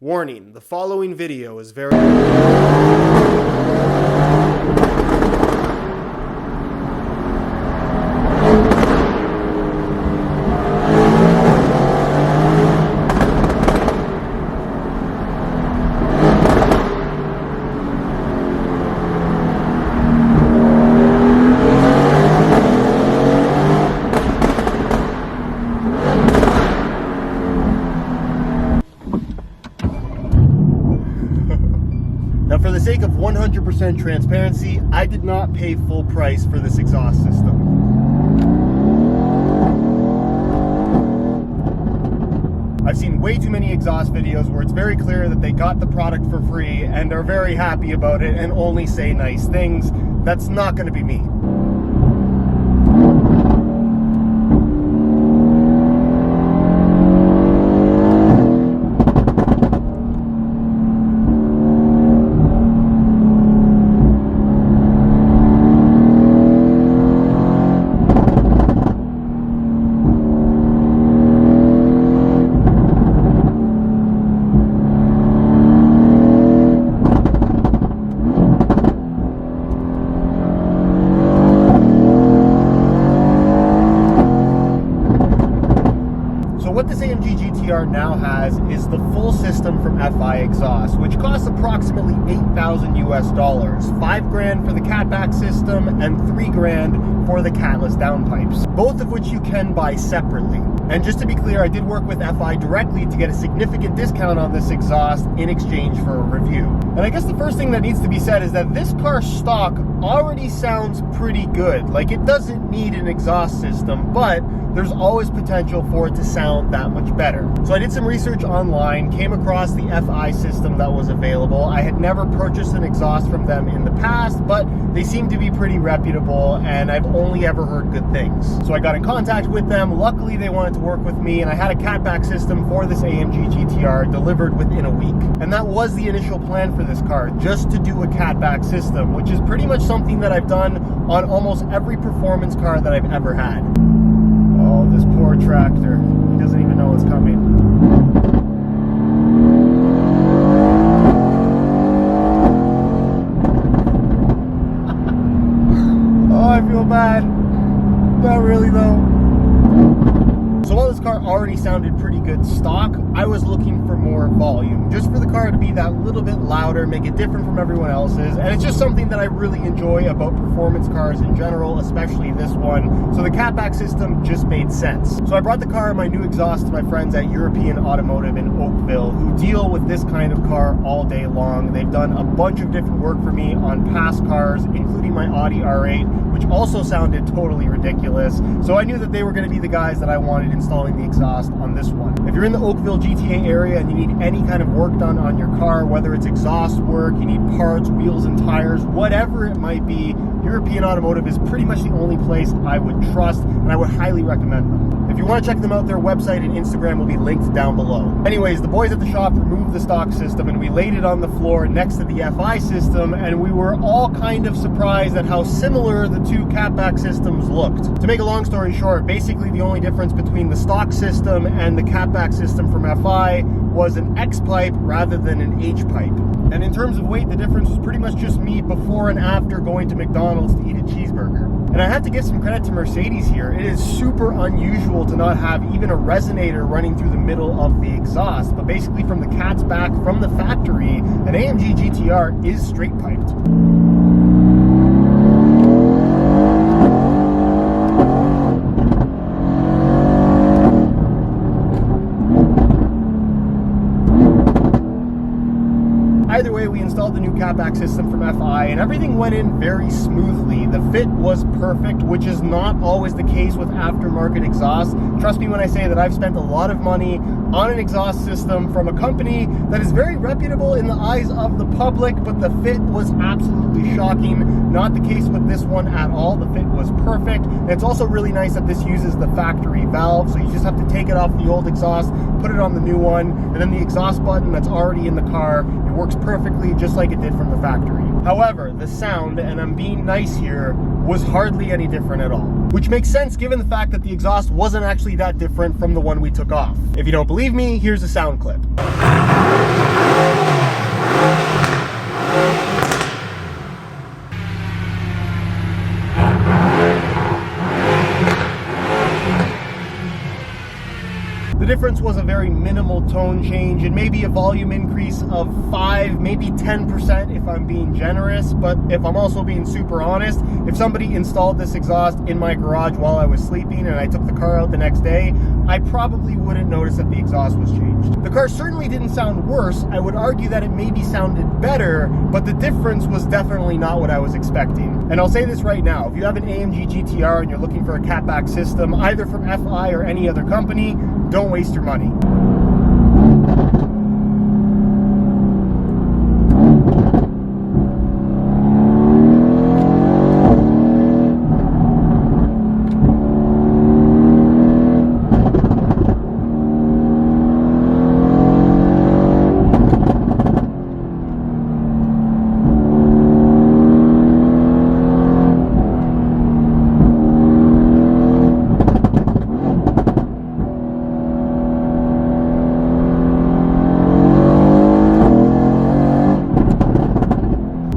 Warning, the following video is very... Now, for the sake of 100% transparency, I did not pay full price for this exhaust system. I've seen way too many exhaust videos where it's very clear that they got the product for free and are very happy about it and only say nice things. That's not going to be me. What this AMG GT-R now has is the full system from FI exhaust, which costs approximately $8,000 US, $5,000 for the Catback system and $3,000 for the catless downpipes, both of which you can buy separately. And just to be clear, I did work with FI directly to get a significant discount on this exhaust in exchange for a review. And I guess the first thing that needs to be said is that this car stock already sounds pretty good. Like, it doesn't need an exhaust system, but there's always potential for it to sound that much better. So I did some research online, came across the FI system that was available. I had never purchased an exhaust from them in the past, but they seem to be pretty reputable and I've only ever heard good things. So I got in contact with them. Luckily, they wanted to work with me and I had a Catback system for this AMG GT-R delivered within a week. And that was the initial plan for this car, just to do a Catback system, which is pretty much something that I've done on almost every performance car that I've ever had. Oh, this poor tractor. He doesn't even know what's coming. Oh, I feel bad. Not really, though. So while this car already sounded pretty good stock, I was looking for more volume, just for the car to be that little bit louder, make it different from everyone else's, and it's just something that I really enjoy about performance cars in general, especially this one, so the Catback system just made sense. So I brought the car and my new exhaust to my friends at European Automotive in Oakville, who deal with this kind of car all day long. They've done a bunch of different work for me on past cars, including my Audi R8, which also sounded totally ridiculous, so I knew that they were going to be the guys that I wanted installing the exhaust on this one. If you're in the Oakville GTA area and you need any kind of work done on your car, whether it's exhaust work, you need parts, wheels and tires, whatever it might be, European Automotive is pretty much the only place I would trust, and I would highly recommend them. If you want to check them out, their website and Instagram will be linked down below. Anyways, the boys at the shop removed the stock system and we laid it on the floor next to the FI system, and we were all kind of surprised at how similar the two Catback systems looked. To make a long story short, basically the only difference between the stock system and the Catback system from FI was an X pipe rather than an H pipe. And in terms of weight, the difference was pretty much just me before and after going to McDonald's to eat a cheeseburger. And I have to give some credit to Mercedes here. It is super unusual to not have even a resonator running through the middle of the exhaust, but basically from the cat's back from the factory, an AMG GT-R is straight piped. Either way, we installed the new Catback system from FI and everything went in very smoothly. The fit was perfect, which is not always the case with aftermarket exhaust. Trust me when I say that I've spent a lot of money on an exhaust system from a company that is very reputable in the eyes of the public, but the fit was absolutely shocking. Not the case with this one at all. The fit was perfect. And it's also really nice that this uses the factory valve, so you just have to take it off the old exhaust, put it on the new one, and then the exhaust button that's already in the car, it works perfectly just like it did from the factory. However, the sound, and I'm being nice here, was hardly any different at all. Which makes sense given the fact that the exhaust wasn't actually that different from the one we took off. If you don't believe me, here's a sound clip. difference was a very minimal tone change and maybe a volume increase of 5, maybe 10% if I'm being generous. But if I'm also being super honest, if somebody installed this exhaust in my garage while I was sleeping and I took the car out the next day, I probably wouldn't notice that the exhaust was changed. The car certainly didn't sound worse. I would argue that it maybe sounded better, but the difference was definitely not what I was expecting. And I'll say this right now, if you have an AMG GT-R and you're looking for a catback system, either from FI or any other company, don't waste your money.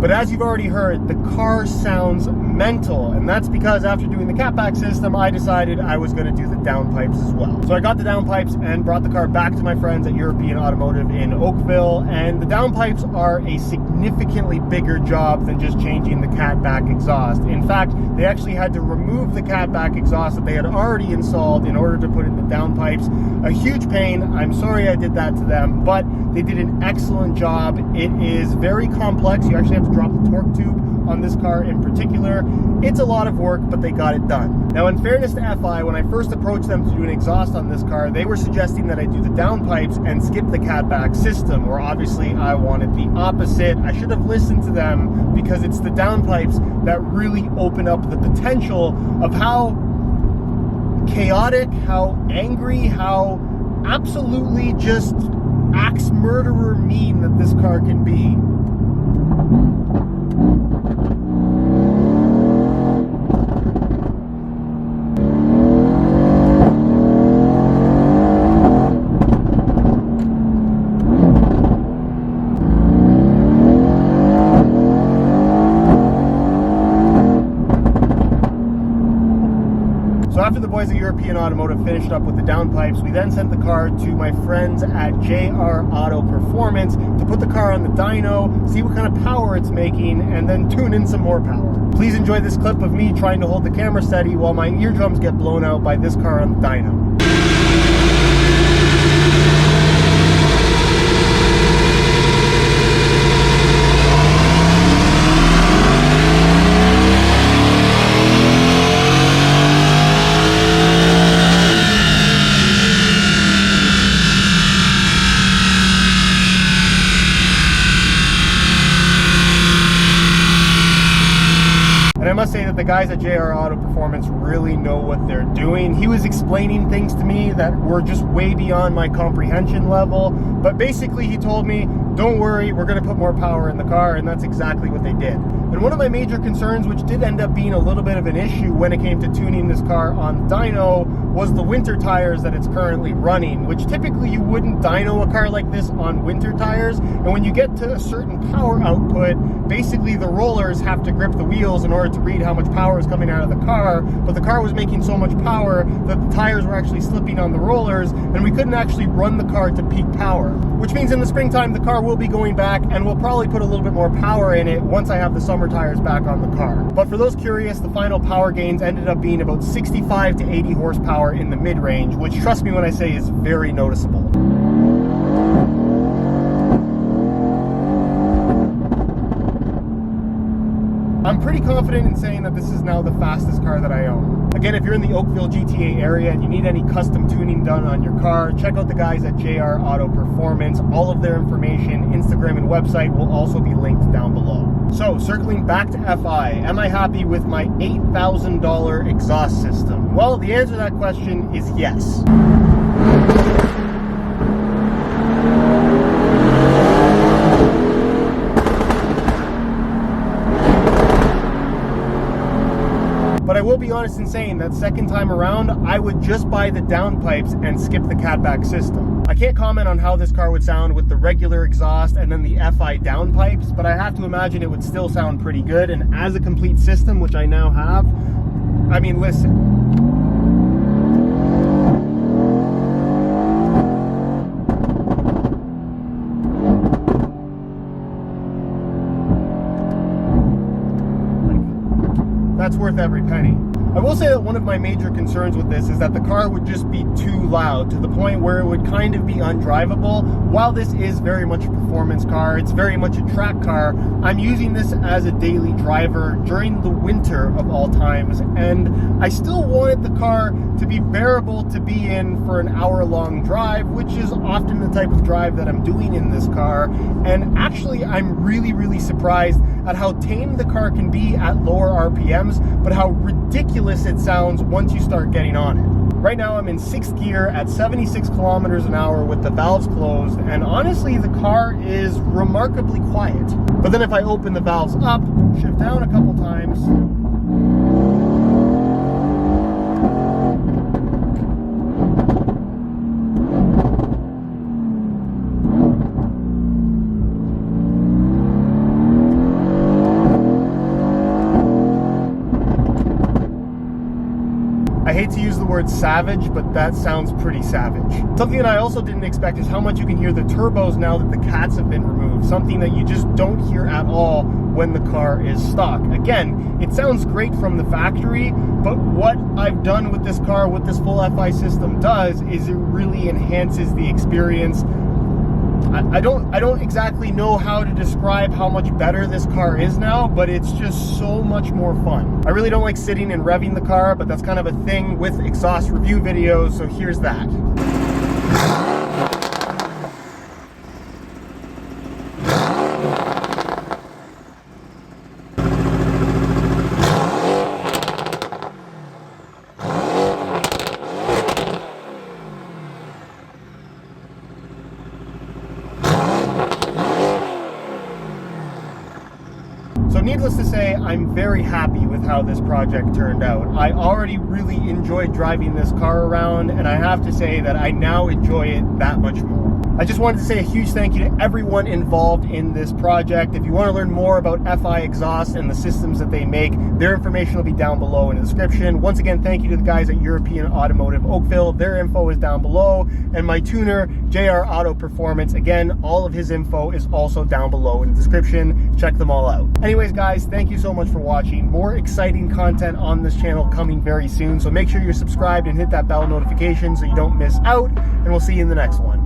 But as you've already heard, the car sounds mental, and that's because after doing the catback system, I decided I was going to do the downpipes as well. So I got the downpipes and brought the car back to my friends at European Automotive in Oakville, and the downpipes are a significantly bigger job than just changing the catback exhaust. In fact, they actually had to remove the catback exhaust that they had already installed in order to put in the downpipes. A huge pain. I'm sorry I did that to them, but they did an excellent job. It is very complex. You actually have to drop the torque tube on this car in particular. It's a lot of work, but they got it done. Now, in fairness to FI, when I first approached them to do an exhaust on this car, they were suggesting that I do the downpipes and skip the catback system, where obviously I wanted the opposite. I should have listened to them, because it's the downpipes that really open up the potential of how chaotic, how angry, how absolutely just axe murderer mean that this car can be. So after the boys at European Automotive finished up with the downpipes, we then sent the car to my friends at JR Auto Performance to put the car on the dyno, see what kind of power it's making, and then tune in some more power. Please enjoy this clip of me trying to hold the camera steady while my eardrums get blown out by this car on the dyno. And I must say that the guys at JR Auto Performance really know what they're doing. He was explaining things to me that were just way beyond my comprehension level. But basically he told me, don't worry, we're going to put more power in the car, and that's exactly what they did. And one of my major concerns, which did end up being a little bit of an issue when it came to tuning this car on dyno, was the winter tires that it's currently running, which typically you wouldn't dyno a car like this on winter tires. And when you get to a certain power output, basically the rollers have to grip the wheels in order to read how much power is coming out of the car. But the car was making so much power that the tires were actually slipping on the rollers, and we couldn't actually run the car to peak power. Which means in the springtime, the car will be going back, and we'll probably put a little bit more power in it once I have the summer tires back on the car. But for those curious, the final power gains ended up being about 65 to 80 horsepower in the mid-range, which, trust me when I say, is very noticeable. I'm pretty confident in saying that this is now the fastest car that I own. Again, if you're in the Oakville GTA area and you need any custom tuning done on your car, check out the guys at JR Auto Performance. All of their information, Instagram and website, will also be linked down below. So, circling back to FI, am I happy with my $8,000 exhaust system? Well, the answer to that question is yes. But I will be honest in saying that second time around, I would just buy the downpipes and skip the catback system. I can't comment on how this car would sound with the regular exhaust and then the FI downpipes, but I have to imagine it would still sound pretty good. And as a complete system, which I now have, I mean, listen. that's worth every penny. I will say that one of my major concerns with this is that the car would just be too loud to the point where it would kind of be undrivable. While this is very much a performance car, it's very much a track car, I'm using this as a daily driver during the winter of all times, and I still wanted the car to be bearable to be in for an hour-long drive, which is often the type of drive that I'm doing in this car. And actually, I'm really surprised at how tame the car can be at lower RPMs, but how ridiculous it sounds once you start getting on it. Right now I'm in 6th gear at 76 kilometers an hour with the valves closed, and honestly the car is remarkably quiet. But then if I open the valves up, shift down a couple times, I hate to use the word savage, but that sounds pretty savage. Something that I also didn't expect is how much you can hear the turbos now that the cats have been removed. Something that you just don't hear at all when the car is stock. Again, it sounds great from the factory, but what I've done with this car, what this full FI system does, is it really enhances the experience. I don't exactly know how to describe how much better this car is now, but it's just so much more fun. I really don't like sitting and revving the car, but that's kind of a thing with exhaust review videos, so here's that. So needless to say, I'm very happy with how this project turned out. I already really enjoyed driving this car around, and I have to say that I now enjoy it that much more. I just wanted to say a huge thank you to everyone involved in this project. If you want to learn more about FI Exhaust and the systems that they make, their information will be down below in the description. Once again, thank you to the guys at European Automotive Oakville. Their info is down below. And my tuner, JR Auto Performance, again, all of his info is also down below in the description. Check them all out. Anyways, guys, thank you so much for watching. More exciting content on this channel coming very soon. So make sure you're subscribed and hit that bell notification so you don't miss out. And we'll see you in the next one.